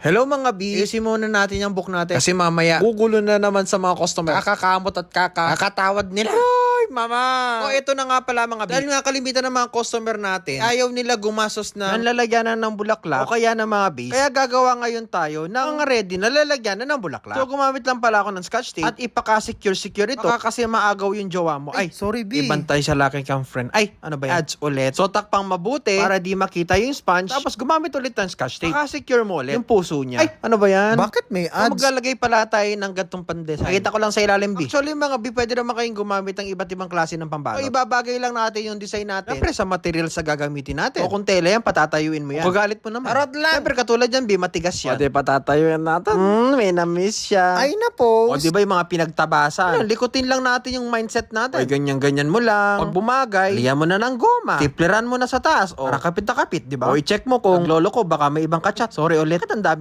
Hello mga B, ayusin muna natin yung book natin. Kasi mamaya, gugulo na naman sa mga customer. Kakakamot at kakatawad nila. Ay, mama! O, ito na nga pala mga B. Dahil nga kalimitan ng mga customer natin, ayaw nila gumasos na lalagyanan ng bulaklak o kaya ng mga base. Kaya gagawa ngayon tayo ng ready na lalagyanan ng bulaklak. So, gumamit lang pala ako ng scotch tape at ipaka-secure ito. Baka kasi maagaw yung jowa mo. Ay, sorry B. Ibantay sa laki kang friend. Ay, ano ba yan? Ads ulit. So, takpang mabuti para di makita yung sponge. Tapos, gumamit ulit ng scotch tape. Baka-secure mo ulit yung puso niya. Ay, ano ba yan? Bakit may ads? Maglalagay pala tayo ng gatong pandesign. Nakita ko lang sa ilalim B. Actually, mga B, pwede naman kayong gumamit ng iba't ibang klase ng pambalot. O ibabagay lang natin yung design natin. Siyempre, sa material sa gagamitin natin. O kung tela yan, patatayuin mo yan. O kagalit mo naman. Arot lang. Siyempre, katulad yan, B, matigas yan. O, di patatayuin natin. May na-miss siya. Ay na po. O, di ba yung mga pinagtabasan? Likutin lang natin yung mindset natin. Ay, ganyan-ganyan mo lang. Pag bumagay, liyan mo na ng goma. Tipleran mo na sa taas. O, para kapit na kapit, di ba? O, i-check mo kung lolo ko, baka may ibang kachat. Sorry ulit. At ang dami